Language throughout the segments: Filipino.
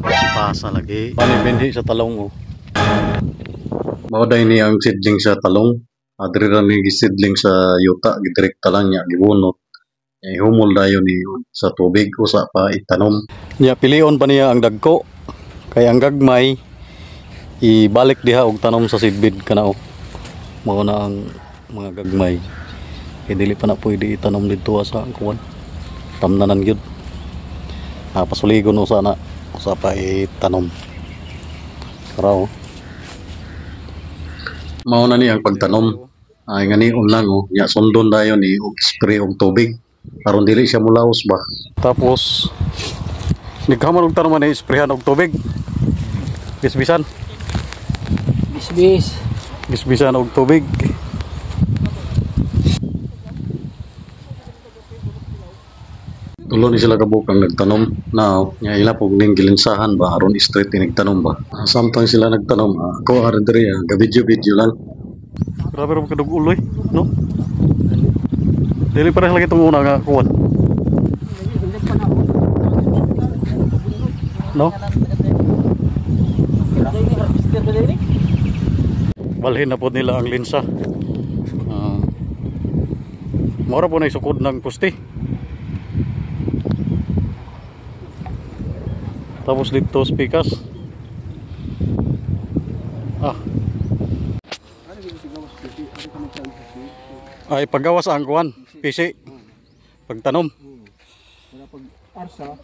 Pasa lagi. Binhi sa talong oh. Mauday ni ang seedling sa talong. Adri ra ni seedling sa yuta gidirekta lang niya gibunot. Humol dayon ni sa tubig usa pa itanom. Niya pilion pa niya ang dagko. Kay ang gagmay ibalik diha og tanom sa seedbed kana oh. Mao na ang mga gagmay. Kay dili pa na pwede itanom didto sa kuwan. Tamnanan gyud. Pasuligon usa na usa pa itanom. Karaw. Mao na ni ang pagtanom. Ay ngani lang oh, nya sundon dayon ni og spray og tubig aron dili siya mulaos ba. Tapos nigkaman og tanom ni sprayhan og tubig. Bisbisan. Bisbisan og tubig. Tulo ni sila kabukang nagtanom. Now, nya ila pog ning gilinsahan ba aron straight ni nagtanom ba. Samtang sila nagtanom, ako ara diri ga video lang. Grabe ro kadug uloy, no? Dili pares lagi tong una nga kuwan. No? Balhin na po nila ang linsa. Mura po na isukod ng pusti. Tapos dito spikas. Ay paggawas ang kuwan, PC. Pagtanom. Wala pag arsa,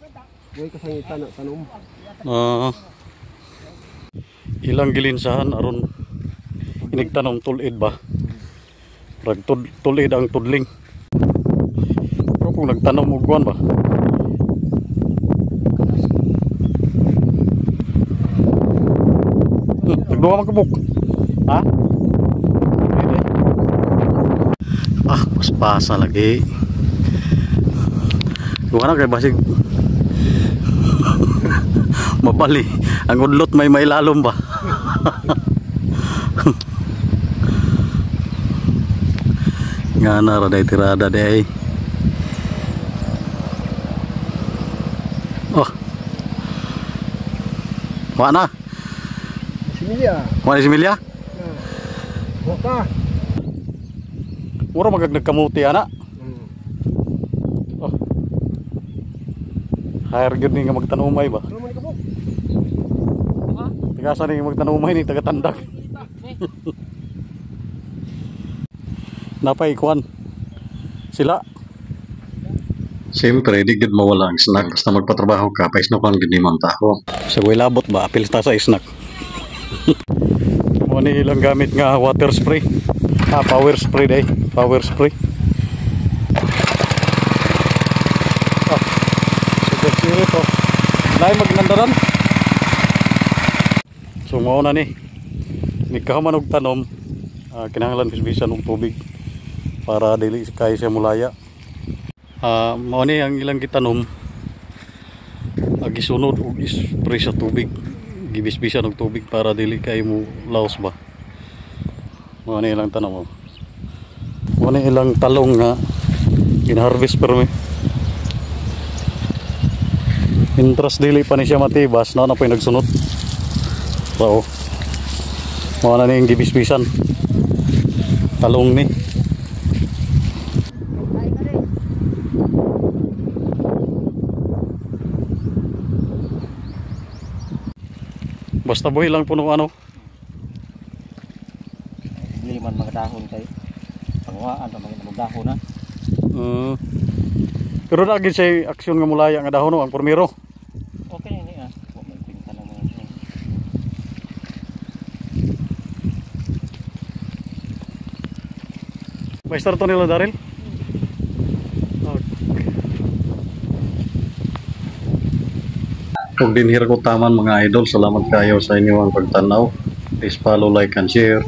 way kasangitan na tanom. Ilang gilinsahan aron inigtanom tulid ba. Rag tulid ang tudling. Pero kung nagtanom og kuwan ba. Nagduwa man kabuk. Ha? Pasa lagi. Guna kay basig mabali ang udlot may mailalom ba. Ngana ra day tirada day. Oh. Mana? Similya. Mana similya? Boka. Mura magag nagkamuti ana. Oh. Hire gyud ni nga magtanumay ba? Ano man kabuk? Tigasa ni magtanumay ni taga-tandag. Napay kuan sila. Siyempre, di gud mawala ang snack basta magpatrabaho ka, paisno kan gid ni taho. Sa way labot ba apil ta sa snack. Mo ni ilang gamit nga water spray. Power spray day, power spray. Super spirit oh. Lain magnandaran. So mao na ni. Nikahaman og tanom, kinahanglan bisbisan og tubig para dili kay siya mulaya. Mao ni ang ilang gitanom. Gisunod og spray sa tubig. Gibisbisan og tubig para dili kay mo laos ba. Mao ni ilang tanom. Mao ni ilang talong nga gin-harvest pero mi. Intras dili pa ni siya matibas, na po nagsunod. So, mao na ni ang gibisbisan. Talong ni. Basta buhi lang puno ano. Liman mga dahon kay pangwaan ta mga dahon na. Pero lagi say aksyon nga mulaya nga dahon ang pormero. Okay ni Wa may pinta na mo ni. May start to nila Daryl. Kung dinhira ko taman mga idol, salamat kayo sa inyo ang pagtanaw. Please follow, like and share.